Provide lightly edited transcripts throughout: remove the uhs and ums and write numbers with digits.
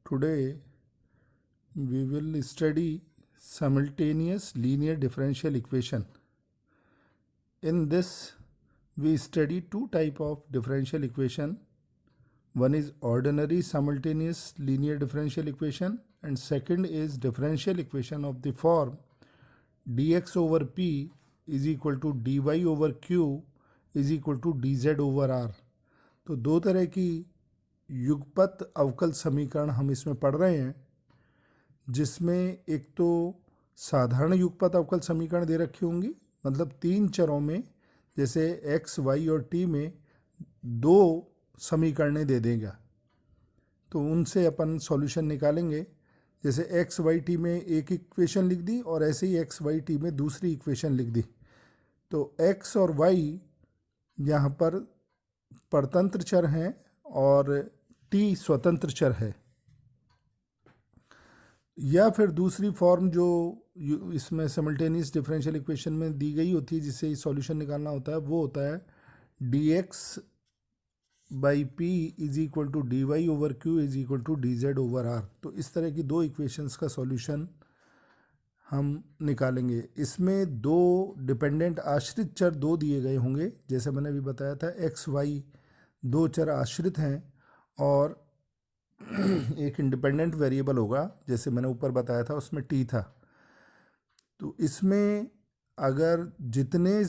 Today we will study simultaneous linear differential equation. In this we study two type of differential equation. One is ordinary simultaneous linear differential equation and second is differential equation of the form dx over p is equal to dy over q is equal to dz over r. तो दो तरह की युगपत अवकल समीकरण हम इसमें पढ़ रहे हैं, जिसमें एक तो साधारण युगपत अवकल समीकरण दे रखी होंगी, मतलब तीन चरों में जैसे x, y और t में दो समीकरणें दे देगा, तो उनसे अपन सॉल्यूशन निकालेंगे. जैसे x, y, t में एक इक्वेशन लिख दी और ऐसे ही x, y, t में दूसरी इक्वेशन लिख दी. तो x और y यहाँ पर परतंत्र चर हैं और t स्वतंत्र चर है. या फिर दूसरी फॉर्म जो इसमें सिमल्टेनियस डिफरेंशियल इक्वेशन में दी गई होती है, जिससे सॉल्यूशन निकालना होता है, वो होता है dx by p is equal to D y over q is equal to d z over r. तो इस तरह की दो इक्वेशंस का सॉल्यूशन हम निकालेंगे. इसमें दो डिपेंडेंट आश्रित चर दो दिए गए होंगे, जैसे मैंने अभी बताया था एक्स वाई दो चर आश्रित हैं और एक इंडिपेंडेंट वेरिएबल होगा, जैसे मैंने ऊपर बताया था उसमें टी था. तो इसमें अगर जितने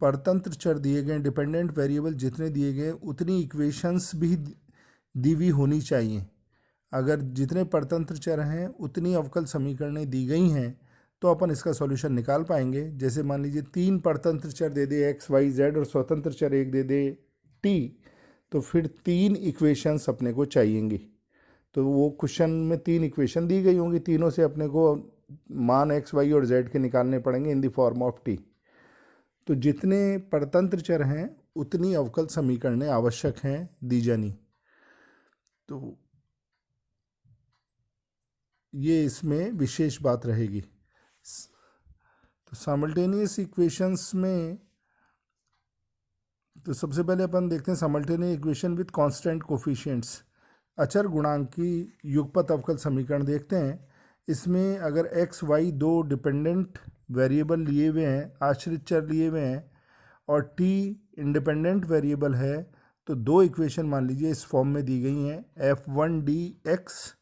परतंत्र चर दिए गए, डिपेंडेंट वेरिएबल जितने दिए गए, उतनी इक्वेशंस भी दी हुई होनी चाहिए. अगर जितने परतंत्र चर हैं उतनी अवकल समीकरणें दी गई हैं तो अपन इसका सॉल्यूशन निकाल पाएंगे. जैसे मान लीजिए तीन परतंत्र चर दे दे एक्स वाई जेड और स्वतंत्र चर एक दे दे टी, तो फिर तीन इक्वेशंस अपने को चाहिएंगी. तो वो क्वेश्चन में तीन इक्वेशन दी गई होंगी, तीनों से अपने को मान एक्स वाई और जेड के निकालने पड़ेंगे in the form of T. तो जितने परतंत्र चर हैं उतनी अवकल समीकरणें आवश्यक हैं दी जानी. तो ये इसमें विशेष बात रहेगी. तो साइमल्टेनियस इक्वेशंस में तो सबसे पहले अपन देखते हैं simultaneous equation with constant coefficients. अचर गुणांक की युगपत अवकल समीकरण देखते हैं. इसमें अगर एक्स वाई दो डिपेंडेंट वेरिएबल लिए हुए हैं, आश्रित चर लिए हुए हैं, और टी इंडिपेंडेंट वेरिएबल है, तो दो इक्वेशन मान लीजिए इस फॉर्म में दी गई हैं. F one D X,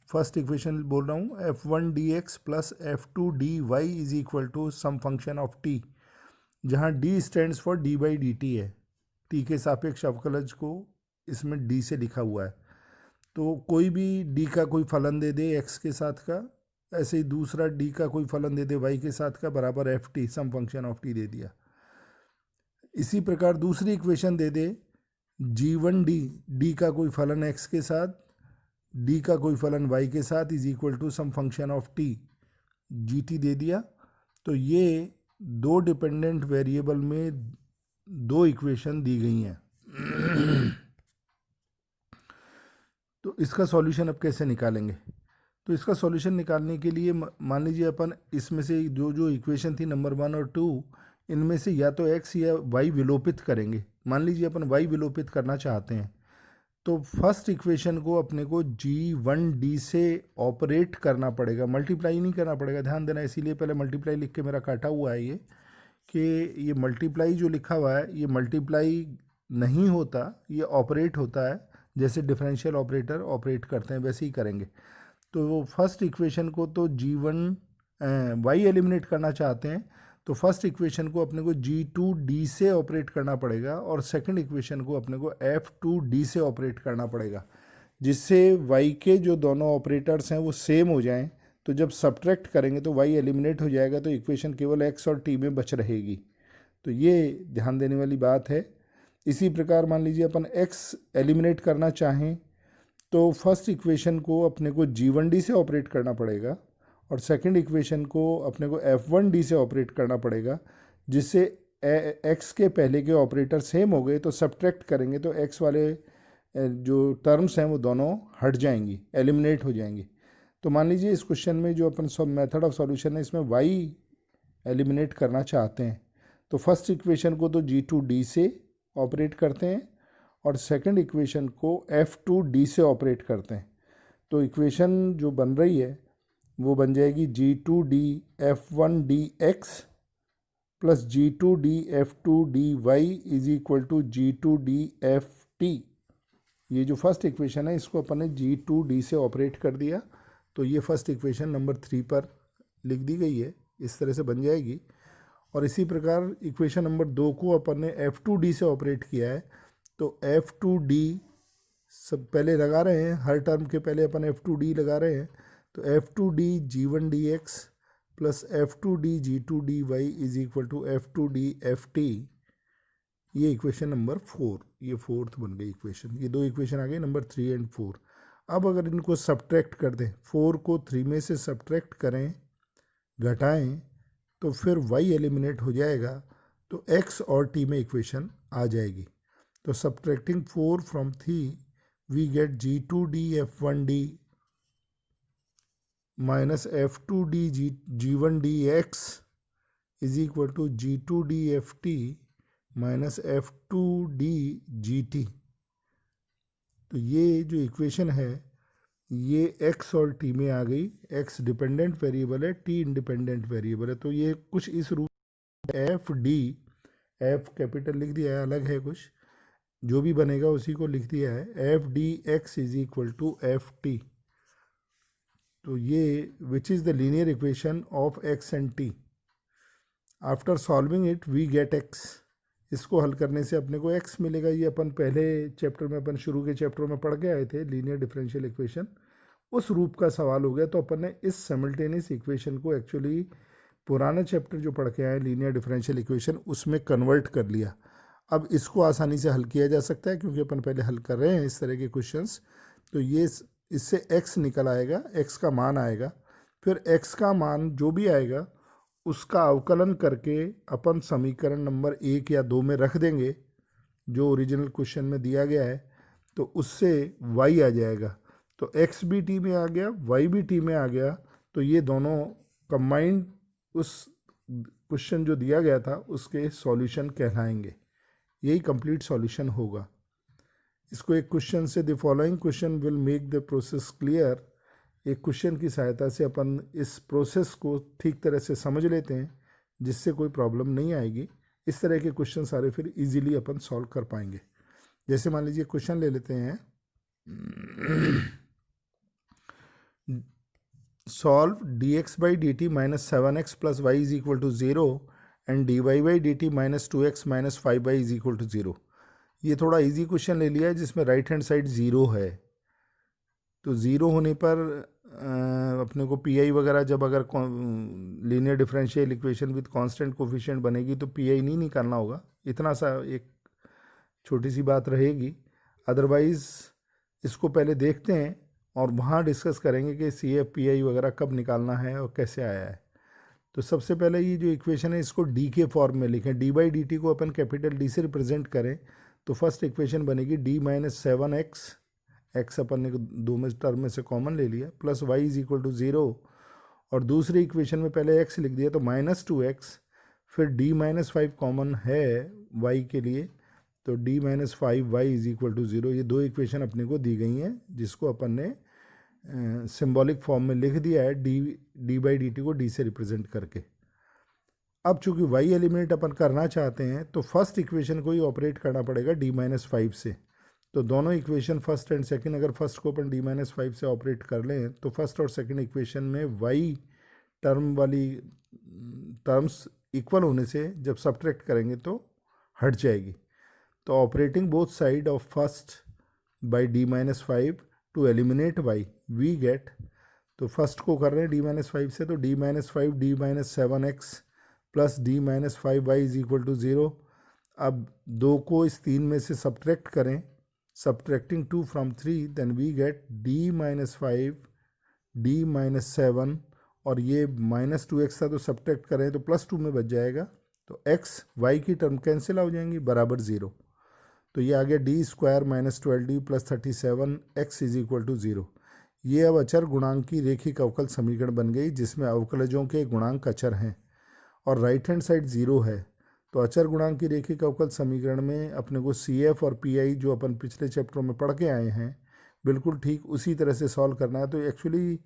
first equation बोल रहा हूँ, F one D X plus F two D Y is equal to some function of T, जहाँ D stands for D by D T है. टी के सापेक्ष अवकलज को इसमें डी से लिखा हुआ है. तो कोई भी डी का कोई फलन दे दे एक्स के साथ का, ऐसे ही दूसरा डी का कोई फलन दे दे वाई के साथ का, बराबर F T, some function of T दे दिया. इसी प्रकार दूसरी इक्वेशन दे दे जी वन डी, डी का कोई फलन एक्स के साथ, डी का कोई फलन वाई के साथ is equal to some function of T, G T दे दिया. तो ये दो डिपेंडेंट वेरिएबल में दो इक्वेशन दी गई हैं. तो इसका सॉल्यूशन अब कैसे निकालेंगे? तो इसका सॉल्यूशन निकालने के लिए मान लीजिए अपन इसमें से जो जो इक्वेशन थी नंबर 1 और 2, इनमें से या तो x या y विलोपित करेंगे. मान लीजिए अपन y विलोपित करना चाहते हैं, तो फर्स्ट इक्वेशन को अपने को g1d से ऑपरेट करना पड़ेगा, मल्टीप्लाई नहीं करना पड़ेगा. ध्यान देना, इसीलिए पहले मल्टीप्लाई लिख के मेरा काटा हुआ है ये, कि ये मल्टीप्लाई जो लिखा हुआ है ये मल्टीप्लाई नहीं होता, ये ऑपरेट होता है. जैसे डिफरेंशियल ऑपरेटर ऑपरेट करते हैं वैसे ही करेंगे. तो फर्स्ट इक्वेशन को तो g1 y एलिमिनेट करना चाहते हैं, तो फर्स्ट इक्वेशन को अपने को g2d से ऑपरेट करना पड़ेगा और सेकंड इक्वेशन को अपने को f2d से ऑपरेट करना पड़ेगा, जिससे y के जो दोनों ऑपरेटर्स हैं वो सेम हो जाएं. तो जब सब्ट्रैक्ट करेंगे तो y एलिमिनेट हो जाएगा, तो इक्वेशन केवल x और t में बच रहेगी. तो ये ध्यान देने वाली बात है. इसी प्रकार मान लीजिए अपन x एलिमिनेट करना चाहें, तो फर्स्ट इक्वेशन को अपने को g1d से ऑपरेट करना पड़ेगा और सेकंड इक्वेशन को अपने को f1d से ऑपरेट करना पड़ेगा, जिससे x के पहले के ऑपरेटर सेम हो गए. तो सब्ट्रैक्ट करेंगे तो x वाले जो टर्म्स हैं वो दोनों हट जाएंगी, एलिमिनेट हो जाएंगी. तो मान लीजिए इस क्वेश्चन में जो अपन सब मेथड ऑफ सॉल्यूशन है, इसमें y एलिमिनेट करना चाहते हैं, तो फर्स्ट इक्वेशन को तो g2d से ऑपरेट करते हैं और सेकंड इक्वेशन को f2d से ऑपरेट करते हैं. तो इक्वेशन जो बन रही है वो बन जाएगी G2D F1dx plus G2D F2dy is equal to G2DFT। ये जो फर्स्ट इक्वेशन है इसको अपन ने G2D से ऑपरेट कर दिया, तो ये फर्स्ट इक्वेशन नंबर 3 पर लिख दी गई है, इस तरह से बन जाएगी। और इसी प्रकार इक्वेशन नंबर 2 को अपन ने F2D से ऑपरेट किया है, तो F2D सब पहले लगा रहे हैं, हर टर्म के पहले अपन F2D लगा रहे हैं, तो F2D G1dx plus F2D G2dy is equal to F2D FT। ये इक्वेशन नंबर 4, ये फोर्थ बन गई इक्वेशन। ये दो इक्वेशन आ गई नंबर 3 एंड 4। अब अगर इनको सब्ट्रैक्ट कर दें, 4 को 3 में से सब्ट्रैक्ट करें, घटाएं, तो फिर y एलिमिनेट हो जाएगा, तो x और t में इक्वेशन आ जाएगी। तो subtracting 4 from 3 we get G2D F1d minus F2D G1dx is equal to G2D FT minus F2D GT। तो ये जो इक्वेशन है ये x और t में आ गई। x डिपेंडेंट वेरिएबल है, t इंडिपेंडेंट वेरिएबल है, तो ये कुछ इस रूप FD, f कैपिटल लिख दिया है, अलग है कुछ, जो भी बनेगा उसी को लिख दिया है, FDX is equal to FT। तो ये which is the linear equation of x and t। After solving it we get x। इसको हल करने से अपने को x मिलेगा। ये अपन पहले चैप्टर में, अपन शुरू के चैप्टर में पढ़ के आए थे, लीनियर डिफरेंशियल इक्वेशन, उस रूप का सवाल हो गया। तो अपन ने इस साइमल्टेनियस इक्वेशन को एक्चुअली पुराने चैप्टर जो पढ़ के आए लीनियर डिफरेंशियल इक्वेशन, उसमें कन्वर्ट कर लिया। अब इसको आसानी से हल किया जा सकता है क्योंकि अपन पहले हल कर रहे हैं इस तरह के क्वेश्चंस। तो ये इससे x निकल आएगा, x का मान आएगा, फिर x का मान जो भी आएगा उसका अवकलन करके अपन समीकरण नंबर 1 या 2 में रख देंगे जो ओरिजिनल क्वेश्चन में दिया गया है, तो उससे y आ जाएगा। तो x भी t में आ गया, y भी t में आ गया, तो ये दोनों कंबाइंड उस क्वेश्चन जो दिया गया था उसके सॉल्यूशन कहलाएंगे। यही कंप्लीट सॉल्यूशन होगा। इसको एक क्वेश्चन से, the following question will make the process clear. एक क्वेश्चन की सहायता से अपन इस प्रोसेस को ठीक तरह से समझ लेते हैं जिससे कोई प्रॉब्लम नहीं आएगी। इस तरह के क्वेश्चन सारे फिर इजीली अपन सॉल्व कर पाएंगे। जैसे मान लीजिए क्वेश्चन ले लेते हैं, solve dx by dt minus 7x plus y is equal to 0 and dy by dt minus 2x minus 5y is equal to 0। ये थोड़ा इजी क्वेश्चन ले लिया है जिसमें राइट हैंड साइड 0 है। तो 0 होने पर अपने को पी आई वगैरह, जब अगर linear differential equation with constant coefficient बनेगी तो पी आई नहीं निकालना होगा, इतना सा एक छोटी सी बात रहेगी। अदरवाइज़ इसको पहले देखते हैं और वहाँ डिस्कस करेंगे कि सी एफ पी आई वगैरह कब निकालना है और कैसे आया है। तो सबसे पहले ये जो इक्वेशन है इसको डी के फॉर्म में लिखें। डी बाई डी टी को अपन कैपिटल डी से रिप्रेजेंट करें तो फर्स्ट इक्वेशन बनेगी डी माइनस 7x, एक्स अपन ने दो में टर्म में से कॉमन ले लिया, plus y is equal to 0, और दूसरी इक्वेशन में पहले x लिख दिया तो माइनस 2x, फिर d माइनस 5 कॉमन है y के लिए तो d minus 5y is equal to 0। ये दो इक्वेशन अपने को दी गई हैं जिसको अपन ने सिंबॉलिक फॉर्म में लिख दिया है डी बाई डी टी को d से रिप्रेजेंट करके। अब चूंकि y एलिमिनेट अपन करना चाहते हैं तो फर्स्ट इक्वेशन को ही ऑपरेट करना पड़ेगा d माइनस 5 से। तो दोनों इक्वेशन फर्स्ट एंड सेकंड, अगर फर्स्ट को अपन d माइनस 5 से ऑपरेट कर लें तो फर्स्ट और सेकंड इक्वेशन में y टर्म वाली टर्म्स इक्वल होने से जब सब्ट्रैक्ट करेंगे तो हट जाएगी। तो operating both side of first by d minus 5 to eliminate y we get, तो फर्स्ट को कर रहे हैं d माइनस 5 से, तो d minus 5 d minus 7x प्लस d minus 5y is equal to 0। अब 2 को इस 3 में से सब्ट्रैक्ट करें, subtracting 2 from 3 then we get d minus 5 d minus 7, और ये माइनस 2x था तो सब्ट्रैक्ट करें तो प्लस 2 में बच जाएगा, तो x y की टर्म कैंसिल हो जाएंगी बराबर 0। तो ये आ गया d square minus 12d plus 37x is equal to 0। ये अब अचर गुणांक की रेखिक अवकल समीकरण बन गई जिसमें अवकलजों के गुणांक अचर हैं और राइट हैंड साइड 0 है। तो अचर गुणांक की रेखिक अवकल समीकरण में अपने को सी एफ और पी आई जो अपन पिछले चैप्टरों में पढ़ के आए हैं बिल्कुल ठीक उसी तरह से सॉल्व करना है। तो एक्चुअली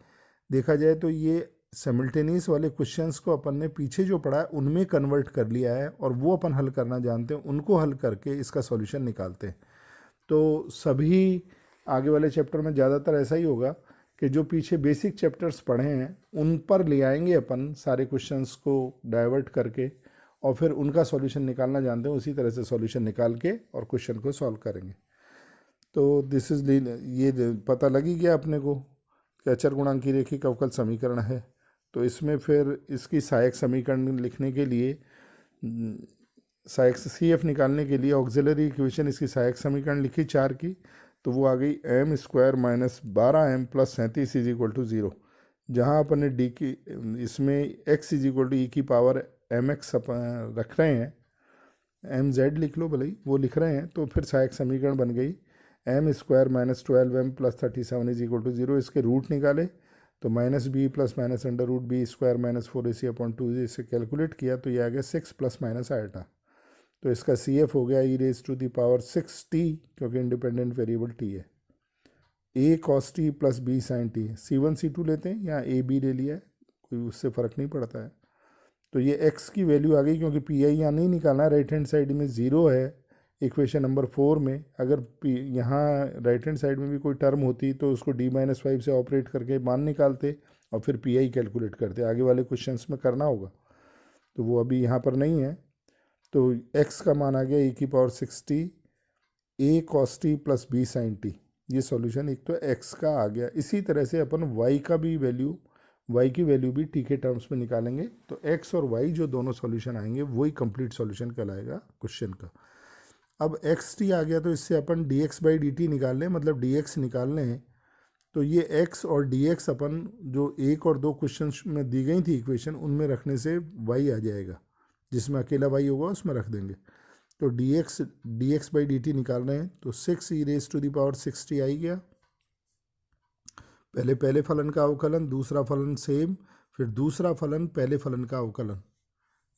देखा जाए तो ये सिमल्टेनियस वाले क्वेश्चंस को अपन ने पीछे जो पढ़ा है उनमें कन्वर्ट कर लिया है और वो अपन हल करना जानते हैं, उनको हल करके इसका सॉल्यूशन निकालते हैं। तो सभी आगे वाले चैप्टर में ज़्यादातर ऐसा ही होगा कि जो पीछे बेसिक चैप्टर्स पढ़े हैं उन पर ले आएंगे अपन सारे क्वेश्चंस को डाइवर्ट करके, और फिर उनका सॉल्यूशन निकालना जानते हैं, उसी तरह से सॉल्यूशन निकाल के और क्वेश्चन को सॉल्व करेंगे। तो दिस इज ये पता लगी गया अपने को कि अचर गुणांक की रेखिक अवकल समीकरण है। तो इसमें फिर इसकी सहायक समीकरण लिखने के लिए सहायक सी एफ निकालने के लिए ऑक्सिलरी इक्वेशन इसकी सहायक समीकरण लिखी 4 की, तो वो आ गई m square minus 12m plus 37 is equal to 0। जहाँ अपन ने डी की इसमें x is equal to e की पावर एम एक्स रख रहे हैं, एम जेड लिख लो भले ही, वो लिख रहे हैं, तो फिर सहायक समीकरण बन गई m square minus 12m plus 37 is equal to 0। इसके रूट निकाले तो minus b plus minus under root b square minus 4ac upon 2 इसे कैलकुलेट किया तो ये आ गया 6 प्लस माइनस आएटा। तो इसका सी एफ हो गया E raise to the power 6t, क्योंकि इंडिपेंडेंट वेरिएबल t है। A cos T plus B sine T, C1 C2 लेते हैं या ए बी ले लिया है, कोई उससे फ़र्क नहीं पड़ता है। तो ये x की वैल्यू आ गई, क्योंकि पी आई यहाँ नहीं निकालना है, राइट हैंड साइड में 0 है इक्वेशन नंबर 4 में। अगर यहाँ राइट हैंड साइड में भी कोई टर्म होती तो उसको d-5 से ऑपरेट करके मान निकालते और फिर पी आई कैलकुलेट करते, आगे वाले क्वेश्चंस में करना होगा, तो वो अभी यहाँ पर नहीं है। तो x का मान आ गया e की power 6t a cos t plus B sine t, ये सॉल्यूशन एक तो x का आ गया। इसी तरह से अपन y का भी वैल्यू, y की वैल्यू भी t के टर्म्स में निकालेंगे, तो x और y जो दोनों सॉल्यूशन आएंगे वही कंप्लीट सॉल्यूशन कहलाएगा क्वेश्चन का। अब x t आ गया तो इससे अपन dx बाई dt निकाल लें, मतलब dx निकाल लें, तो ये x और dx अपन जो 1 और 2 क्वेश्चन में दी गई थी इक्वेशन उनमें रखने से y आ जाएगा, जिसमें अकेला y होगा उसमें रख देंगे। तो dx बाई dt निकाल रहे हैं, तो 6 E raise to the power 6t आई गया। पहले फलन का अवकलन, दूसरा फलन सेम, फिर दूसरा फलन पहले फलन का अवकलन,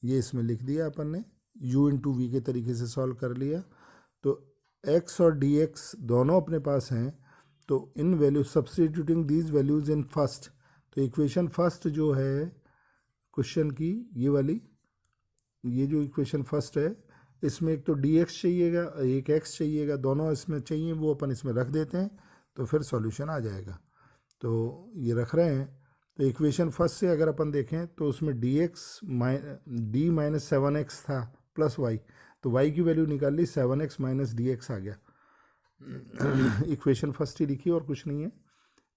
ये इसमें लिख दिया अपन ने, u इंटू वी के तरीके से सॉल्व कर लिया। तो x और dx दोनों अपने पास हैं, तो इन value substituting these values in first, तो इक्वेशन फर्स्ट जो है क्वेश्चन की ये वाली, ये जो इक्वेशन फर्स्ट है इसमें एक तो dx चाहिएगा एक x चाहिएगा, दोनों इसमें चाहिए, वो अपन इसमें रख देते हैं तो फिर सॉल्यूशन आ जाएगा। तो ये रख रहे हैं, तो इक्वेशन फर्स्ट से अगर अपन देखें तो उसमें d माइनस 7x था प्लस y, तो y की वैल्यू निकाल ली 7x माइनस dx आ गया। इक्वेशन फर्स्ट ही लिखी और कुछ नहीं है,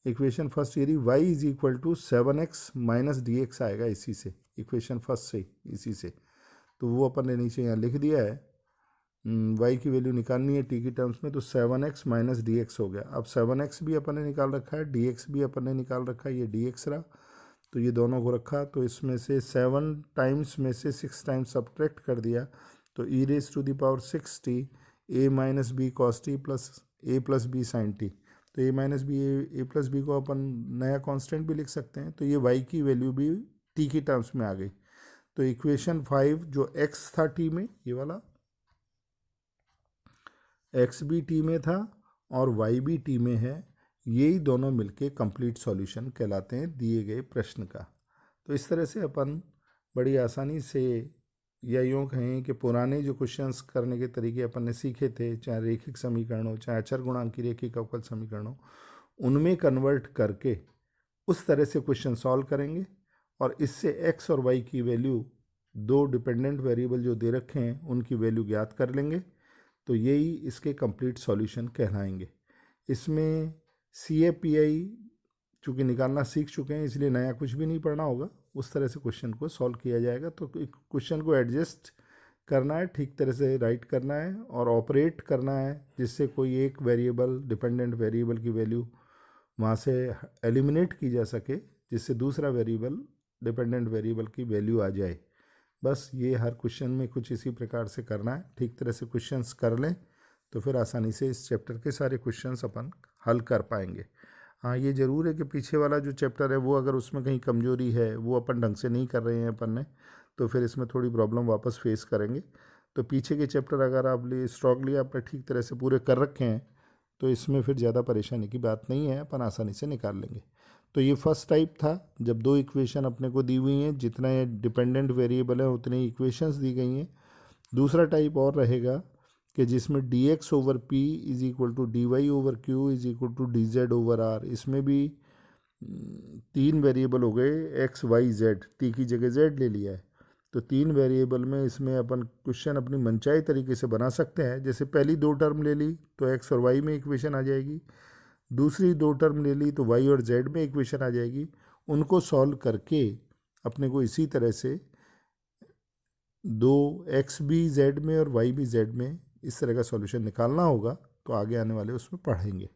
इक्वेशन फर्स्ट यदि y is equal to 7x minus dx आएगा इसी से, इक्वेशन फर्स्ट से इसी से, तो वो अपन ने नीचे यहाँ लिख दिया है। y की वैल्यू निकालनी है t की टर्म्स में, तो 7x माइनस dx हो गया। अब 7x भी अपन ने निकाल रखा है, dx भी अपन ने निकाल रखा है, ये dx रहा, तो ये दोनों को रखा, तो इसमें से 7 टाइम्स में से 6 टाइम्स सब्ट्रैक्ट कर दिया, तो E raise to the power 6t a minus B cos T plus A plus B sine T, तो a minus B A plus B को अपन नया कांस्टेंट भी लिख सकते हैं, तो ये y की वैल्यू भी t की टर्म्स में आ गई। तो इक्वेशन 5 जो x था t में, ये वाला x भी t में था और y भी t में है, यही दोनों मिलके कंप्लीट सॉल्यूशन कहलाते हैं दिए गए प्रश्न का। तो इस तरह से अपन बड़ी आसानी से, या यूँ कहें कि पुराने जो क्वेश्चंस करने के तरीके अपन ने सीखे थे, चाहे रेखिक समीकरण हो चाहे अचर गुणांक की रेखिक अवकल समीकरण हो, उनमें कन्वर्ट करके उस तरह से क्वेश्चन सॉल्व करेंगे और इससे x और y की वैल्यू, दो डिपेंडेंट वेरिएबल जो दे रखे हैं उनकी वैल्यू ज्ञात कर लेंगे, तो यही इसके कंप्लीट सॉल्यूशन कहलाएंगे। इसमें CAPI चूँकि निकालना सीख चुके हैं इसलिए नया कुछ भी नहीं पढ़ना होगा, उस तरह से क्वेश्चन को सॉल्व किया जाएगा। तो क्वेश्चन को एडजस्ट करना है, ठीक तरह से राइट करना है और ऑपरेट करना है, जिससे कोई एक वेरिएबल, डिपेंडेंट वेरिएबल की वैल्यू वहाँ से एलिमिनेट की जा सके, जिससे दूसरा वेरिएबल, डिपेंडेंट वेरिएबल की वैल्यू आ जाए। बस ये हर क्वेश्चन में कुछ इसी प्रकार से करना है, ठीक तरह से क्वेश्चंस कर लें तो फिर आसानी से इस चैप्टर के सारे क्वेश्चंस अपन हल कर पाएंगे। हाँ, ये ज़रूर है कि पीछे वाला जो चैप्टर है वो अगर उसमें कहीं कमजोरी है, वो अपन ढंग से नहीं कर रहे हैं अपन ने, तो फिर इसमें थोड़ी प्रॉब्लम वापस फेस करेंगे। तो पीछे के चैप्टर अगर आप स्ट्रांगली आपने ठीक तरह से पूरे कर रखे हैं तो इसमें फिर ज़्यादा परेशानी की बात नहीं है, अपन आसानी से निकाल लेंगे। तो ये फर्स्ट टाइप था, जब दो इक्वेशन अपने को दी हुई हैं, जितना ये डिपेंडेंट वेरिएबल है उतनी इक्वेशंस दी गई हैं। दूसरा टाइप और रहेगा कि जिसमें d x over p is equal to D y over q is equal to d z over r. इसमें भी तीन वेरिएबल हो गए, एक्स वाई जेड, टी की जगह जेड ले लिया है। तो तीन वेरिएबल में इसमें अपन क्वेश्चन अपनी मनचाही तरीके से बना सकते हैं। जैसे पहली दो टर्म ले ली तो एक्स और वाई में इक्वेशन आ जाएगी, दूसरी दो टर्म ले ली तो वाई और जेड में इक्वेशन आ जाएगी। उनको सॉल्व करके अपने को इसी तरह से दो एक्स भी जेड में और वाई भी जेड में इस तरह का सॉल्यूशन निकालना होगा। तो आगे आने वाले उसमें पढ़ेंगे।